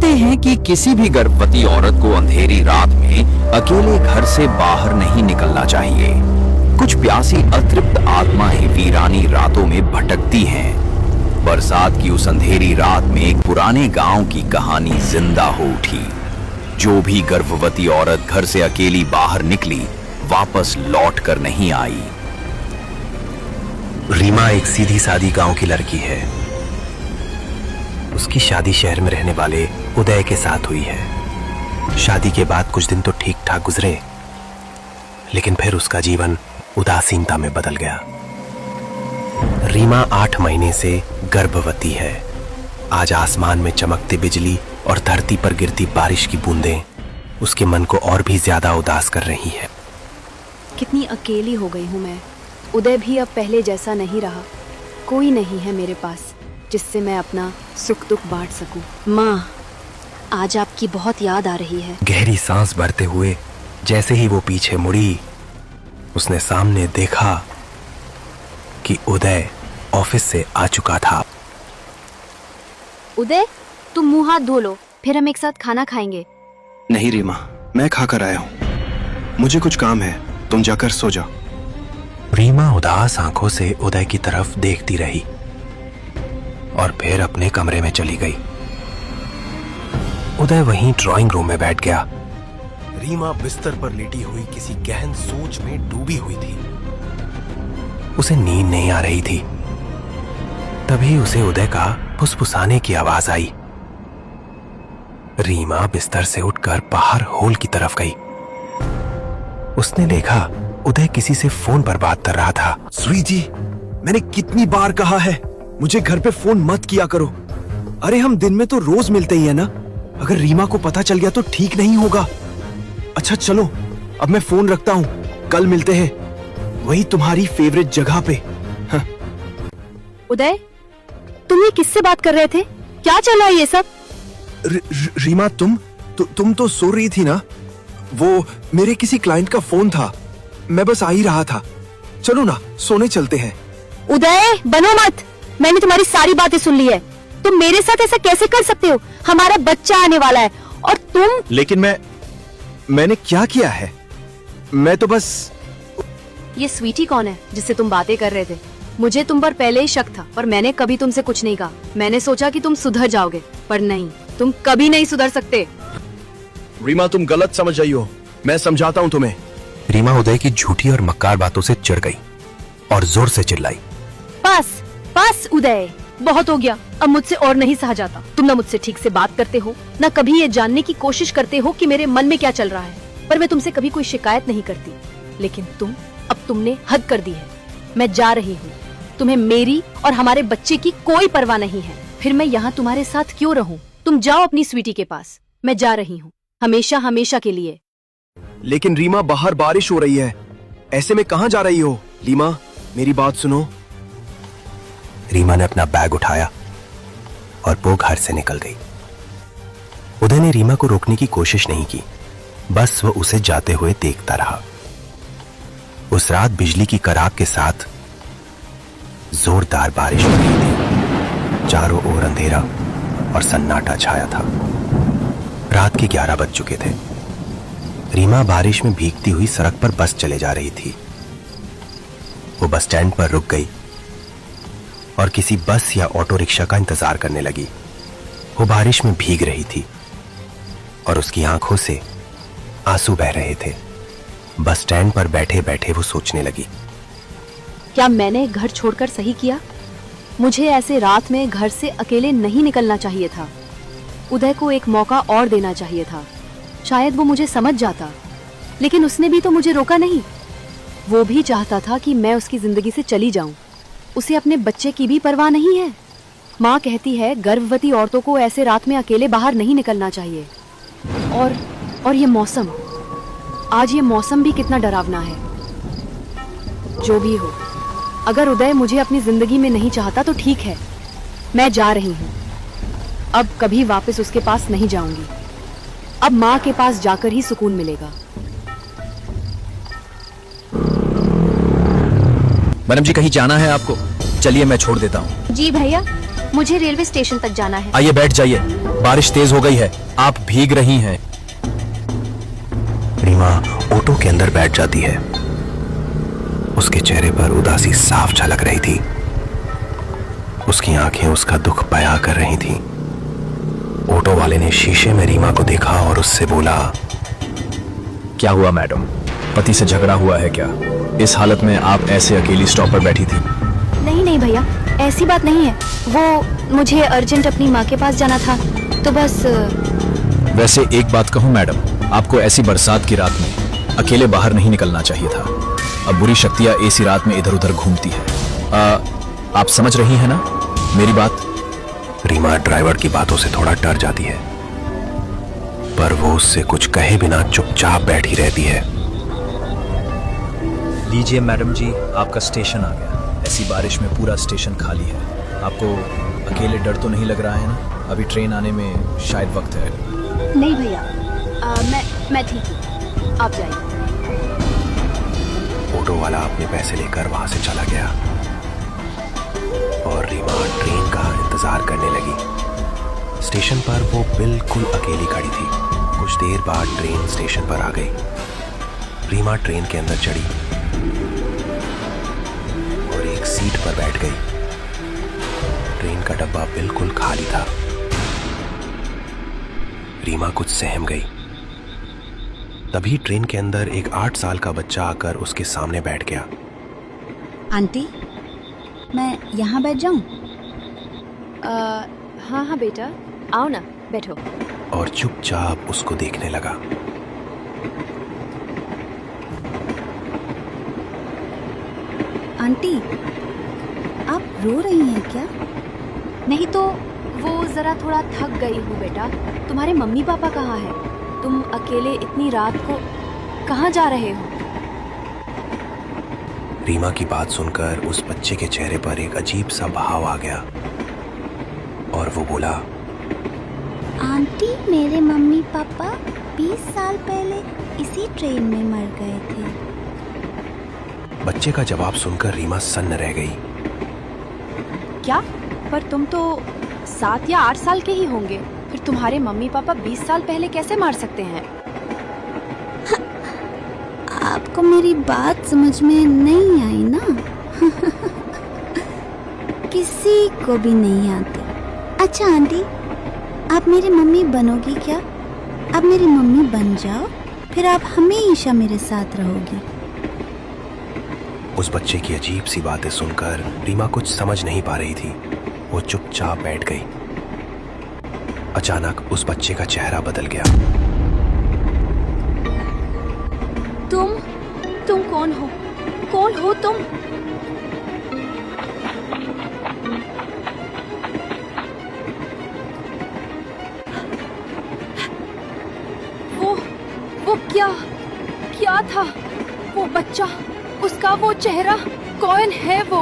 कहते हैं कि किसी भी गर्भवती औरत को अंधेरी रात में अकेले घर से बाहर नहीं निकलना चाहिए। कुछ प्यासी अतृप्त आत्माएं वीरानी रातों में भटकती हैं। बरसात की उस अंधेरी रात में एक पुराने गांव की कहानी जिंदा हो उठी। जो भी गर्भवती औरत घर से अकेली बाहर निकली वापस लौट कर नहीं आई। रीमा एक सीधी सादी गांव की लड़की है। उसकी शादी शहर में रहने वाले उदय के साथ हुई है। शादी के बाद कुछ दिन तो ठीक ठाक गुजरे, लेकिन फिर उसका जीवन उदासीनता में बदल गया। रीमा 8 महीने से गर्भवती है। आज आसमान में चमकती बिजली और धरती पर गिरती बारिश की बूंदें उसके मन को और भी ज्यादा उदास कर रही है। कितनी अकेली हो गई हूँ मैं। उदय भी अब पहले जैसा नहीं रहा। कोई नहीं है मेरे पास जिससे मैं अपना सुख दुख बांट सकूं। माँ, आज आपकी बहुत याद आ रही है। गहरी सांस भरते हुए जैसे ही वो पीछे मुड़ी, उसने सामने देखा कि उदय ऑफिस से आ चुका था। उदय, तुम मुंह हाथ धो लो, फिर हम एक साथ खाना खाएंगे। नहीं रीमा, मैं खाकर आया हूँ। मुझे कुछ काम है, तुम जाकर सो जाओ। रीमा उदास आंखों से उदय की तरफ देखती रही और फिर अपने कमरे में चली गई। उदय वहीं ड्राइंग रूम में बैठ गया। रीमा बिस्तर पर लेटी हुई किसी गहन सोच में डूबी हुई थी। उसे नींद नहीं आ रही थी। तभी उसे उदय का फुसफुसाने की आवाज आई। रीमा बिस्तर से उठकर बाहर हॉल की तरफ गई। उसने देखा उदय किसी से फोन पर बात कर रहा था। सुई जी, मैंने कितनी बार कहा है मुझे घर पे फोन मत किया करो। अरे हम दिन में तो रोज मिलते ही है ना। अगर रीमा को पता चल गया तो ठीक नहीं होगा। अच्छा चलो, अब मैं फोन रखता हूँ, कल मिलते हैं वही तुम्हारी फेवरेट जगह पे। हाँ। उदय, तुम ये किससे बात कर रहे थे? क्या चल रहा है ये सब? रीमा, तुम तो सो रही थी ना। वो मेरे किसी क्लाइंट का फोन था, मैं बस आ ही रहा था। चलो ना, सोने चलते हैं। उदय, बनो मत। मैंने तुम्हारी सारी बातें सुन ली है। तुम मेरे साथ ऐसा कैसे कर सकते हो? हमारा बच्चा आने वाला है और तुम। लेकिन मैंने क्या किया है? मैं तो बस। ये स्वीटी कौन है जिससे तुम बातें कर रहे थे? मुझे तुम पर पहले ही शक था, पर मैंने कभी तुमसे कुछ नहीं कहा। मैंने सोचा कि तुम सुधर जाओगे, पर नहीं, तुम कभी नहीं सुधर सकते। रीमा, तुम गलत समझ रही हो, मैं समझाता हूँ तुम्हें। रीमा उदय की झूठी और मक्कार बातों से चिढ़ गई और जोर से चिल्लाई। बस उदय, बहुत हो गया। अब मुझसे और नहीं सहा जाता। तुम ना मुझसे ठीक से बात करते हो, ना कभी ये जानने की कोशिश करते हो कि मेरे मन में क्या चल रहा है। पर मैं तुमसे कभी कोई शिकायत नहीं करती, लेकिन तुमने हद कर दी है। मैं जा रही हूँ। तुम्हें मेरी और हमारे बच्चे की कोई परवाह नहीं है। फिर मैं यहाँ तुम्हारे साथ क्यों रहूं? तुम जाओ अपनी स्वीटी के पास। मैं जा रही हूँ, हमेशा हमेशा के लिए। लेकिन रीमा, बाहर बारिश हो रही है, ऐसे में कहाँ जा रही हो? रीमा, मेरी बात सुनो। रीमा ने अपना बैग उठाया और वो घर से निकल गई। उदय ने रीमा को रोकने की कोशिश नहीं की, बस वह उसे जाते हुए देखता रहा। उस रात बिजली की कराक के साथ जोरदार बारिश हो रही थी। चारों ओर अंधेरा और सन्नाटा छाया था। रात के 11 बज चुके थे। रीमा बारिश में भीगती हुई सड़क पर बस चले जा रही थी। वो बस स्टैंड पर रुक गई और किसी बस या ऑटो रिक्शा का इंतजार करने लगी। वो बारिश में भीग रही थी और उसकी आंखों से आंसू बह रहे थे। बस स्टैंड पर बैठे बैठे वो सोचने लगी, क्या मैंने घर छोड़कर सही किया? मुझे ऐसे रात में घर से अकेले नहीं निकलना चाहिए था। उदय को एक मौका और देना चाहिए था। शायद वो मुझे समझ जाता, लेकिन उसने भी तो मुझे रोका नहीं। वो भी चाहता था कि मैं उसकी जिंदगी से चली जाऊं। उसे अपने बच्चे की भी परवाह नहीं है। माँ कहती है गर्भवती औरतों को ऐसे रात में अकेले बाहर नहीं निकलना चाहिए। और ये मौसम, आज ये मौसम भी कितना डरावना है। जो भी हो, अगर उदय मुझे अपनी जिंदगी में नहीं चाहता तो ठीक है, मैं जा रही हूँ। अब कभी वापस उसके पास नहीं जाऊंगी। अब माँ के पास जाकर ही सुकून मिलेगा। मैडम जी, कहीं जाना है आपको? चलिए मैं छोड़ देता हूँ। जी भैया, मुझे रेलवे स्टेशन तक जाना है। आइए बैठ जाइए। बारिश तेज हो गई है, आप भीग रही हैं। रीमा ऑटो के अंदर बैठ जाती है। उसके चेहरे पर उदासी साफ झलक रही थी। उसकी आंखें उसका दुख बयां कर रही थीं। ऑटो वाले ने शीशे में रीमा को देखा और उससे बोला, क्या हुआ मैडम, पति से झगड़ा हुआ है क्या? इस हालत में आप ऐसे अकेली स्टॉप पर बैठी थी? नहीं नहीं भैया, ऐसी बात नहीं है। वो मुझे अर्जेंट अपनी माँ के पास जाना था, तो बस। वैसे एक बात कहूँ मैडम, आपको ऐसी बरसात की रात में अकेले बाहर नहीं निकलना चाहिए था। अब बुरी शक्तियाँ ऐसी रात में इधर उधर घूमती है। आप समझ रही हैं ना मेरी बात? रीमा ड्राइवर की बातों से थोड़ा डर जाती है, पर वो उससे कुछ कहे बिना चुपचाप बैठी रहती है। लीजिए मैडम जी, आपका स्टेशन आ गया। ऐसी बारिश में पूरा स्टेशन खाली है। आपको अकेले डर तो नहीं लग रहा है ना? अभी ट्रेन आने में शायद वक्त है। नहीं भैया, मैं ठीक हूँ, आप जाइए। ऑटो वाला अपने पैसे लेकर वहां से चला गया और रीमा ट्रेन का इंतजार करने लगी। स्टेशन पर वो बिल्कुल अकेली खड़ी थी। कुछ देर बाद ट्रेन स्टेशन पर आ गई। रीमा ट्रेन के अंदर चढ़ी और एक सीट पर बैठ गई। ट्रेन का डब्बा बिल्कुल खाली था। रीमा कुछ सहम गई। तभी ट्रेन के अंदर एक 8 साल का बच्चा आकर उसके सामने बैठ गया। आंटी, मैं यहाँ बैठ जाऊं? हाँ हाँ बेटा, आओ ना, बैठो। और चुपचाप उसको देखने लगा। आंटी, आप रो रही हैं क्या? नहीं तो वो जरा थोड़ा थक गई हूँ बेटा। तुम्हारे मम्मी पापा कहाँ हैं? तुम अकेले इतनी रात को कहाँ जा रहे हो? रीमा की बात सुनकर उस बच्चे के चेहरे पर एक अजीब सा भाव आ गया और वो बोला, आंटी, मेरे मम्मी पापा 20 साल पहले इसी ट्रेन में मर गए थे। बच्चे का जवाब सुनकर रीमा सन्न रह गई। क्या? पर तुम तो 7 या 8 साल के ही होंगे। फिर तुम्हारे मम्मी पापा 20 साल पहले कैसे मार सकते हैं? आपको मेरी बात समझ में नहीं आई ना? किसी को भी नहीं आती। अच्छा आंटी, आप मेरी मम्मी बनोगी क्या? आप मेरी मम्मी बन जाओ, फिर आप हमेशा मेरे साथ रहोगी। उस बच्चे की अजीब सी बातें सुनकर रीमा कुछ समझ नहीं पा रही थी। वो चुपचाप बैठ गई। अचानक उस बच्चे का चेहरा बदल गया। तुम कौन हो? कौन हो तुम? वो क्या था? वो बच्चा, उसका वो चेहरा, कौन है वो?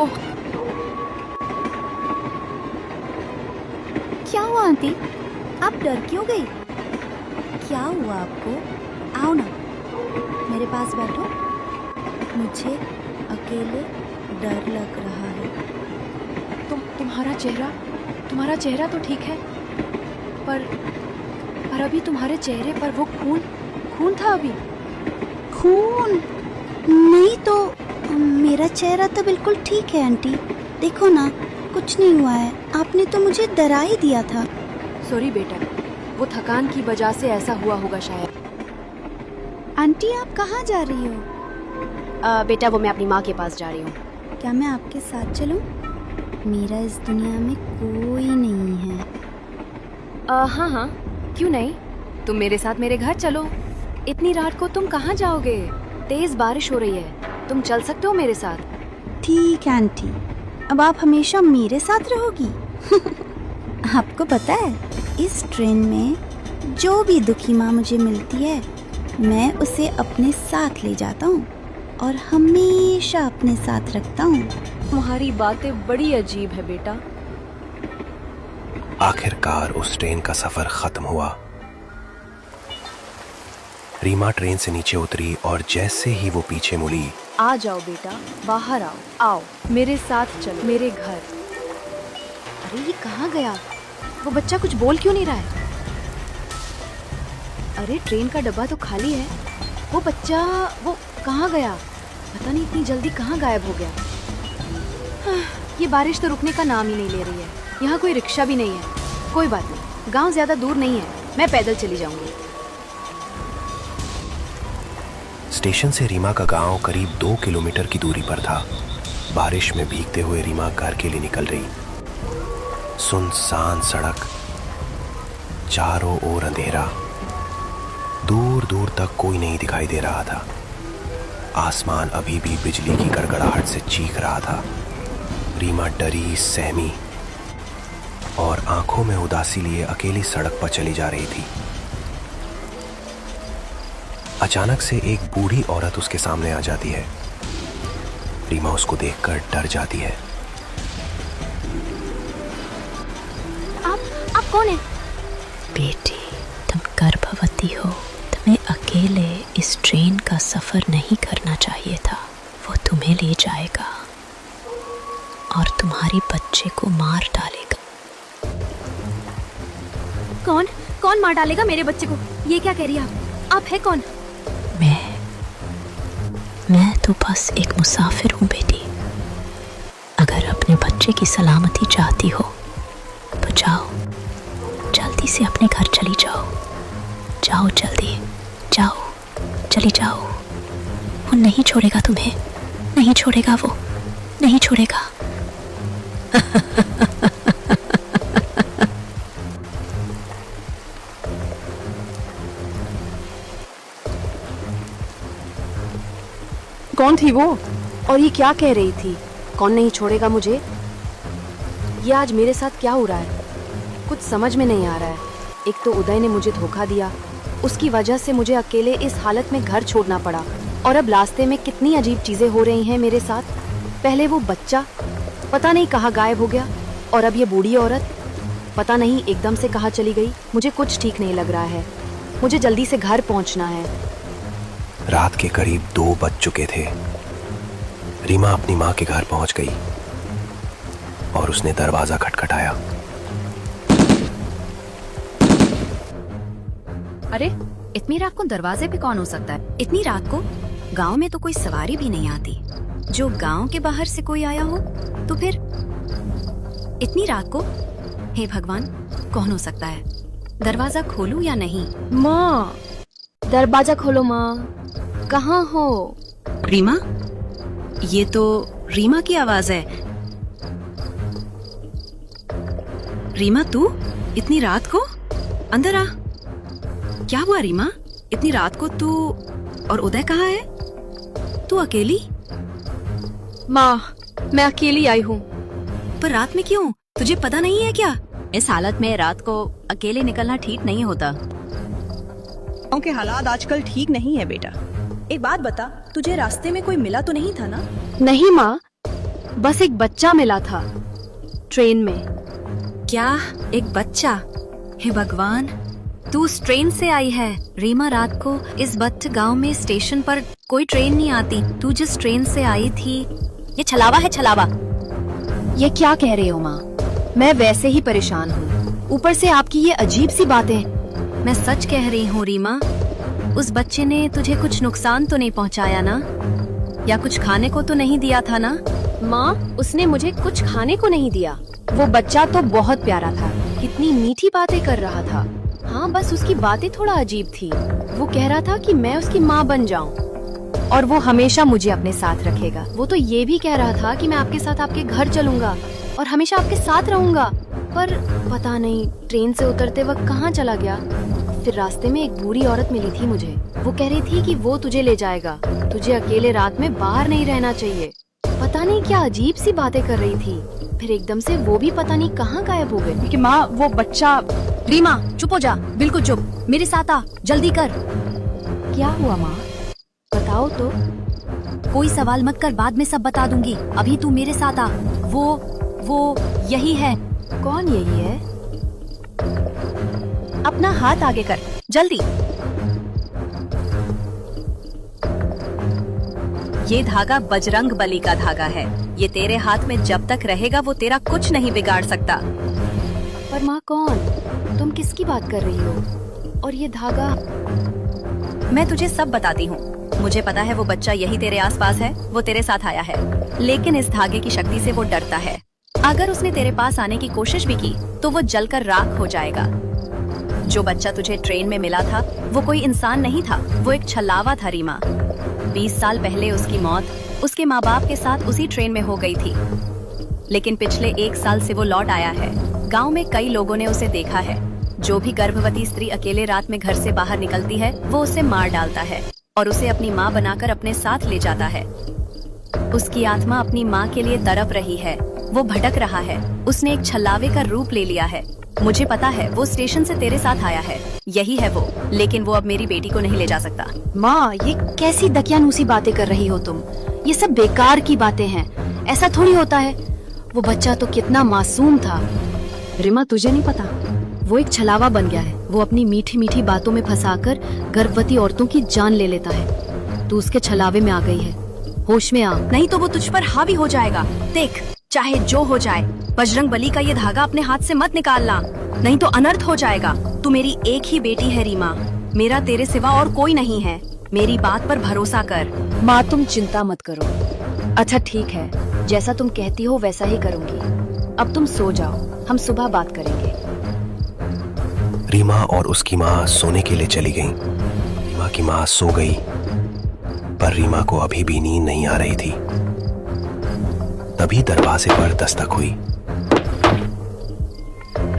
क्या हुआ आंटी? आप डर क्यों गई? क्या हुआ आपको? आओ ना, मेरे पास बैठो। मुझे अकेले डर लग रहा है। तुम्हारा चेहरा तो ठीक है, पर अभी तुम्हारे चेहरे पर वो खून था अभी। खून? नहीं तो मेरा चेहरा तो बिल्कुल ठीक है आंटी। देखो ना, कुछ नहीं हुआ है। आपने तो मुझे डरा ही दिया था। सॉरी बेटा, वो थकान की वजह से ऐसा हुआ होगा शायद। आंटी, आप कहाँ जा रही हो? बेटा, वो मैं अपनी माँ के पास जा रही हूँ। क्या मैं आपके साथ चलूं? मेरा इस दुनिया में कोई नहीं है। हाँ, क्यों नहीं? तुम मेरे साथ मेरे घर चलो। इतनी रात को तुम कहाँ जाओगे? तेज बारिश हो रही है, तुम चल सकते हो मेरे साथ। ठीक है आंटी, अब आप हमेशा मेरे साथ रहोगी। आपको पता है, इस ट्रेन में जो भी दुखी माँ मुझे मिलती है, मैं उसे अपने साथ ले जाता हूँ और हमेशा अपने साथ रखता हूँ। तुम्हारी बातें बड़ी अजीब है बेटा। आखिरकार उस ट्रेन का सफर खत्म हुआ। रीमा ट्रेन से नीचे उतरी और जैसे ही वो पीछे मुड़ी, आ जाओ बेटा, बाहर आओ, मेरे साथ चलो मेरे घर। अरे ये कहाँ गया? वो बच्चा कुछ बोल क्यों नहीं रहा है? अरे ट्रेन का डब्बा तो खाली है। वो बच्चा वो कहाँ गया? पता नहीं इतनी जल्दी कहाँ गायब हो गया। ये बारिश तो रुकने का नाम ही नहीं ले रही है। यहाँ कोई रिक्शा भी नहीं है। कोई बात नहीं, गांव ज्यादा दूर नहीं है, मैं पैदल चली जाऊंगी। स्टेशन से रीमा का गांव करीब 2 किलोमीटर की दूरी पर था। बारिश में भीगते हुए रीमा घर के लिए निकल रही। सुनसान सड़क, चारों ओर अंधेरा, दूर दूर तक कोई नहीं दिखाई दे रहा था। आसमान अभी भी बिजली की गड़गड़ाहट से चीख रहा था। रीमा डरी, सहमी और आंखों में उदासी लिए अकेली सड़क पर चली जा रही थी। अचानक से एक बूढ़ी औरत उसके सामने आ जाती है। रीमा उसको देखकर डर जाती है। आप कौन है? बेटी, तुम गर्भवती हो। तुम्हें अकेले इस ट्रेन का सफर नहीं करना चाहिए था। वो तुम्हें ले जाएगा और तुम्हारे बच्चे को मार डालेगा। कौन मार डालेगा मेरे बच्चे को? ये क्या कह रही है आप है कौन? मैं तो बस एक मुसाफिर हूँ बेटी। अगर अपने बच्चे की सलामती चाहती हो तो जाओ, जल्दी से अपने घर चली जाओ। जाओ जल्दी, जाओ, चली जाओ। वो नहीं छोड़ेगा तुम्हें, नहीं छोड़ेगा, वो नहीं छोड़ेगा। कौन थी वो और ये क्या कह रही थी? कौन नहीं छोड़ेगा मुझे? ये आज मेरे साथ क्या हो रहा है? कुछ समझ में नहीं आ रहा है। एक तो उदय ने मुझे धोखा दिया, उसकी वजह से मुझे अकेले इस हालत में घर छोड़ना पड़ा, और अब रास्ते में कितनी अजीब चीजें हो रही हैं मेरे साथ। पहले वो बच्चा पता नहीं कहाँ गायब हो गया, और अब ये बूढ़ी औरत पता नहीं एकदम से कहाँ चली गई। मुझे कुछ ठीक नहीं लग रहा है। मुझे जल्दी से घर पहुँचना है। रात के करीब 2 बज चुके थे। रीमा अपनी माँ के घर पहुंच गई और उसने दरवाजा खटखटाया। अरे, इतनी रात को दरवाजे पे कौन हो सकता है? इतनी रात को गांव में तो कोई सवारी भी नहीं आती। जो गांव के बाहर से कोई आया हो तो फिर इतनी रात को? हे भगवान, कौन हो सकता है? दरवाजा खोलूं या नहीं? माँ, दरवाजा खोलो माँ। कहाँ हो? रीमा, ये तो रीमा की आवाज है। रीमा, तू इतनी रात को? अंदर आ। क्या हुआ रीमा? इतनी रात को तू और उदय कहाँ है? तू अकेली? माँ, मैं अकेली आई हूँ। पर रात में क्यों? तुझे पता नहीं है क्या? इस हालत में रात को अकेले निकलना ठीक नहीं होता। गाँव के हालात आजकल ठीक नहीं है बेटा। एक बात बता, तुझे रास्ते में कोई मिला तो नहीं था ना? नहीं माँ, बस एक बच्चा मिला था ट्रेन में। क्या? एक बच्चा? हे भगवान, तू उस ट्रेन से आई है? रीमा, रात को इस बच्चे गांव में स्टेशन पर कोई ट्रेन नहीं आती। तू जिस ट्रेन से आई थी, ये छलावा है, छलावा। ये क्या कह रहे हो माँ? मैं वैसे ही परेशान हूँ, ऊपर से आपकी ये अजीब सी बातें। मैं सच कह रही हूँ रीमा। उस बच्चे ने तुझे कुछ नुकसान तो नहीं पहुँचाया ना? या कुछ खाने को तो नहीं दिया था ना? माँ, उसने मुझे कुछ खाने को नहीं दिया। वो बच्चा तो बहुत प्यारा था, कितनी मीठी बातें कर रहा था। हाँ, बस उसकी बातें थोड़ा अजीब थी। वो कह रहा था कि मैं उसकी माँ बन जाऊं और वो हमेशा मुझे अपने साथ रखेगा। वो तो ये भी कह रहा था कि मैं आपके साथ आपके घर चलूंगा और हमेशा आपके साथ रहूंगा। पर पता नहीं ट्रेन से उतरते वक्त कहाँ चला गया। फिर रास्ते में एक बूढ़ी औरत मिली थी मुझे। वो कह रही थी कि वो तुझे ले जाएगा, तुझे अकेले रात में बाहर नहीं रहना चाहिए। पता नहीं क्या अजीब सी बातें कर रही थी। फिर एकदम से वो भी पता नहीं कहाँ गायब हो गए। क्योंकि माँ, वो बच्चा। रीमा, चुप हो जा, बिल्कुल चुप। मेरे साथ आ, जल्दी कर। क्या हुआ माँ? बताओ तो। कोई सवाल मत कर, बाद में सब बता दूंगी। अभी तू मेरे साथ आ। वो यही है। कौन यही है? अपना हाथ आगे कर, जल्दी। ये धागा बजरंग बली का धागा है। ये तेरे हाथ में जब तक रहेगा वो तेरा कुछ नहीं बिगाड़ सकता। पर माँ, कौन? तुम किसकी बात कर रही हो? और ये धागा। मैं तुझे सब बताती हूँ। मुझे पता है वो बच्चा यही तेरे आसपास है, वो तेरे साथ आया है, लेकिन इस धागे की शक्ति से वो डरता है। अगर उसने तेरे पास आने की कोशिश भी की तो वो जलकर राख हो जाएगा। जो बच्चा तुझे ट्रेन में मिला था वो कोई इंसान नहीं था, वो एक छलावा था रीमा। 20 साल पहले उसकी मौत उसके माँ बाप के साथ उसी ट्रेन में हो गई थी, लेकिन पिछले 1 साल से वो लौट आया है। गांव में कई लोगों ने उसे देखा है। जो भी गर्भवती स्त्री अकेले रात में घर से बाहर निकलती है वो उसे मार डालता है और उसे अपनी माँ बनाकर अपने साथ ले जाता है। उसकी आत्मा अपनी माँ के लिए तड़प रही है, वो भटक रहा है। उसने एक छलावे का रूप ले लिया है। मुझे पता है वो स्टेशन से तेरे साथ आया है, यही है वो, लेकिन वो अब मेरी बेटी को नहीं ले जा सकता। माँ, ये कैसी दकियानूसी बातें कर रही हो तुम? ये सब बेकार की बातें हैं, ऐसा थोड़ी होता है। वो बच्चा तो कितना मासूम था। रीमा, तुझे नहीं पता, वो एक छलावा बन गया है। वो अपनी मीठी मीठी बातों में फंसाकर गर्भवती औरतों की जान ले लेता है। तू उसके छलावे में आ गई है, होश में आ, नहीं तो वो तुझ पर हावी हो जाएगा। देख, चाहे जो हो जाए, बजरंग बली का ये धागा अपने हाथ से मत निकालना, नहीं तो अनर्थ हो जाएगा। तू मेरी एक ही बेटी है रीमा, मेरा तेरे सिवा और कोई नहीं है। मेरी बात पर भरोसा कर। माँ, तुम चिंता मत करो। अच्छा ठीक है, जैसा तुम कहती हो वैसा ही करूंगी। अब तुम सो जाओ, हम सुबह बात करेंगे। रीमा और उसकी माँ सोने के लिए चली गईं। रीमा की माँ सो गई, पर रीमा को अभी भी नींद नहीं आ रही थी। तभी दरवाजे पर दस्तक हुई।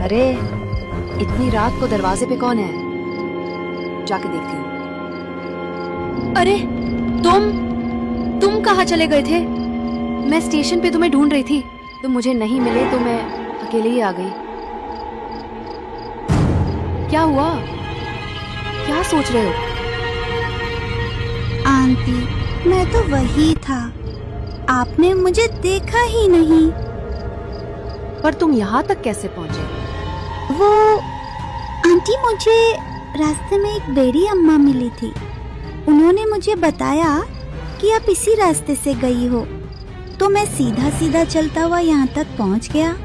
अरे, इतनी रात को दरवाजे पे कौन है? जाके देखती हूँ। अरे, तुम कहाँ चले गए थे? मैं स्टेशन पे तुम्हें ढूंढ रही थी, तुम मुझे नहीं मिले तो मैं अकेले ही आ गई। क्या हुआ? क्या सोच रहे हो? आंटी, मैं तो वही था, आपने मुझे देखा ही नहीं। पर तुम यहाँ तक कैसे पहुँचे? वो आंटी, मुझे रास्ते में एक बेरी अम्मा मिली थी। उन्होंने मुझे बताया कि आप इसी रास्ते से गई हो, तो मैं सीधा सीधा चलता हुआ यहाँ तक पहुँच गया।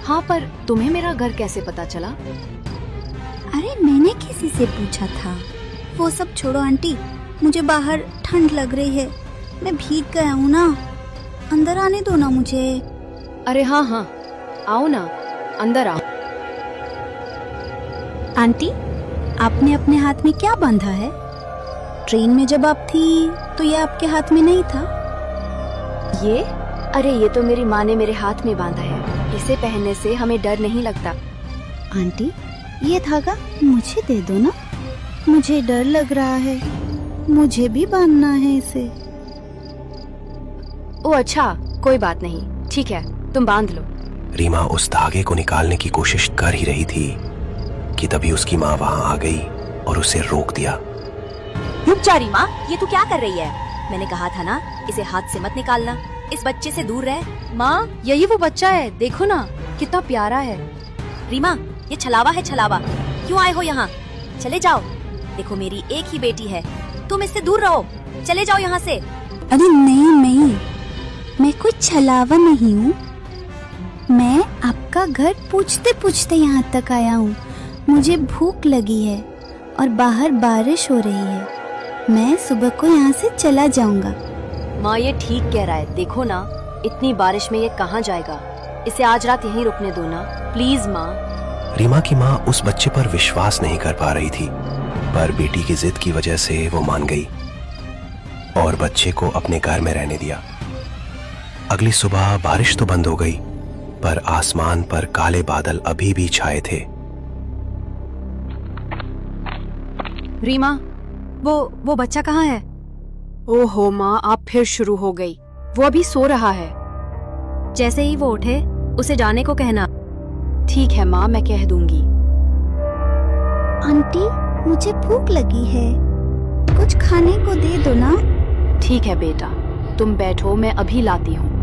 हाँ, पर तुम्हें मेरा घर कैसे पता चला? अरे, मैंने किसी से पूछा था। वो सब छोड़ो आंटी, मुझे बाहर ठंड लग रही है, मैं भीग गया हूँ ना, अंदर आने दो ना मुझे। अरे हाँ, आओ ना, अंदर आओ। आंटी, आपने अपने हाथ में क्या बांधा है? ट्रेन में जब आप थी तो ये आपके हाथ में नहीं था। ये? अरे, ये तो मेरी माँ ने मेरे हाथ में बांधा है। इसे पहनने से हमें डर नहीं लगता। आंटी, ये धागा मुझे दे दो ना, मुझे डर लग रहा है, मुझे भी बांधना है इसे। ओ अच्छा, कोई बात नहीं, ठीक है, तुम बांध लो। रीमा उस धागे को निकालने की कोशिश कर ही रही थी कि तभी उसकी माँ वहां आ गई और उसे रोक दिया। रुक जा रीमा, ये तू क्या कर रही है? मैंने कहा था ना, इसे हाथ से मत निकालना, इस बच्चे से दूर रह। माँ, यही वो बच्चा है, देखो ना कितना प्यारा है। रीमा, ये छलावा है, छलावा। क्यों आए हो यहाँ? चले जाओ। देखो, मेरी एक ही बेटी है, तुम इससे दूर रहो, चले जाओ यहाँ से। अरे नहीं, मैं कोई छलावा नहीं हूँ। मैं आपका घर पूछते पूछते यहाँ तक आया हूँ। मुझे भूख लगी है और बाहर बारिश हो रही है, मैं सुबह को यहाँ से चला जाऊंगा। माँ, ये ठीक कह रहा है, देखो ना, इतनी बारिश में ये कहाँ जाएगा? इसे आज रात यहीं रुकने दो ना, प्लीज माँ। रीमा की माँ उस बच्चे पर विश्वास नहीं कर पा रही थी, पर बेटी की जिद की वजह से वो मान गई और बच्चे को अपने घर में रहने दिया। अगली सुबह बारिश तो बंद हो गई, पर आसमान पर काले बादल अभी भी छाए थे। रीमा, वो बच्चा कहाँ है? ओहो माँ, आप फिर शुरू हो गई। वो अभी सो रहा है। जैसे ही वो उठे उसे जाने को कहना। ठीक है माँ, मैं कह दूंगी। आंटी, मुझे भूख लगी है, कुछ खाने को दे दो ना। ठीक है बेटा, तुम बैठो, मैं अभी लाती हूँ।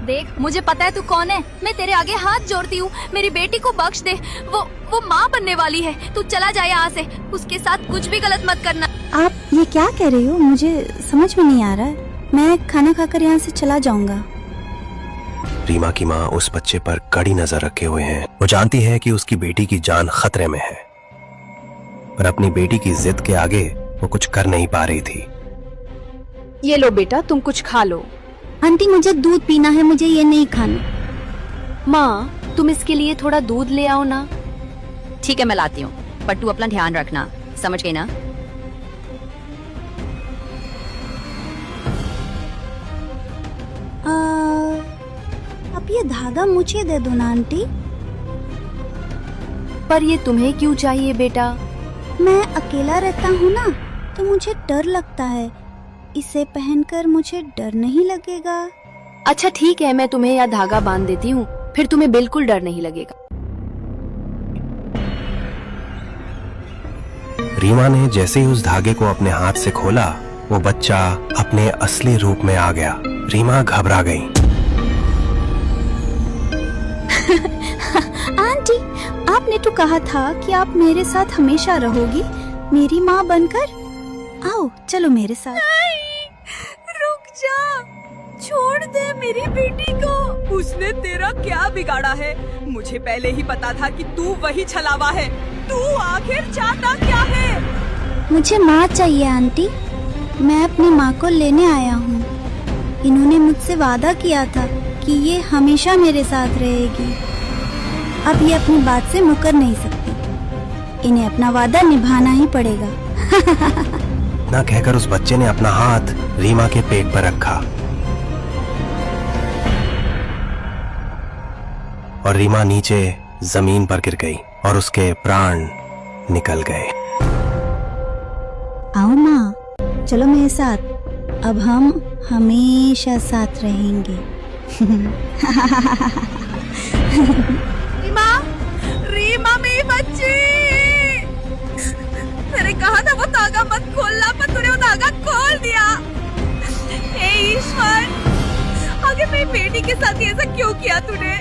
देख, मुझे पता है तू कौन है, मैं तेरे आगे हाथ जोड़ती हूँ, मेरी बेटी को बख्श दे। वो माँ बनने वाली है, तू चला जाए यहाँ से, उसके साथ कुछ भी गलत मत करना। आप ये क्या कह रही हो? मुझे समझ में नहीं आ रहा है। मैं खाना खाकर यहाँ से चला जाऊंगा। रीमा की माँ उस बच्चे पर कड़ी नजर रखे हुए हैं। वो जानती है कि उसकी बेटी की जान खतरे में है, पर अपनी बेटी की जिद के आगे वो कुछ कर नहीं पा रही थी। ये लो बेटा, तुम कुछ खा लो। आंटी मुझे दूध पीना है, मुझे ये नहीं खाना। माँ, तुम इसके लिए थोड़ा दूध ले आओ ना। ठीक है, मैं लाती हूँ, पर तू अपना ध्यान रखना, समझ गई ना? अब ये धागा मुझे दे दो ना आंटी। पर ये तुम्हें क्यों चाहिए बेटा? मैं अकेला रहता हूँ ना, तो मुझे डर लगता है। इसे पहनकर मुझे डर नहीं लगेगा। अच्छा ठीक है, मैं तुम्हें यह धागा बांध देती हूँ, फिर तुम्हें बिल्कुल डर नहीं लगेगा। रीमा ने जैसे ही उस धागे को अपने हाथ से खोला, वो बच्चा अपने असली रूप में आ गया। रीमा घबरा गई। आंटी, आपने तो कहा था कि आप मेरे साथ हमेशा रहोगी, मेरी माँ बनकर। आओ चलो मेरे साथ। रुक जा, छोड़ दे मेरी बेटी को। उसने तेरा क्या बिगाड़ा है? मुझे पहले ही पता था कि तू वही छलावा है। तू आखिर चाहता क्या है? मुझे माँ चाहिए आंटी। मैं अपनी माँ को लेने आया हूँ। इन्होंने मुझसे वादा किया था कि ये हमेशा मेरे साथ रहेगी। अब ये अपनी बात से मुकर नहीं सकती। इन्हें अपना वादा निभाना ही पड़ेगा। ना कहकर उस बच्चे ने अपना हाथ रीमा के पेट पर रखा और रीमा नीचे जमीन पर गिर गई और उसके प्राण निकल गए। आओ माँ, चलो मेरे साथ। अब हम हमेशा साथ रहेंगे। रीमा मेरी बच्ची, मैंने कहा था वो धागा मत खोलना, पर तूने वो धागा खोल दिया। हे ईश्वर, आगे मेरी बेटी के साथ ऐसा क्यों किया तूने?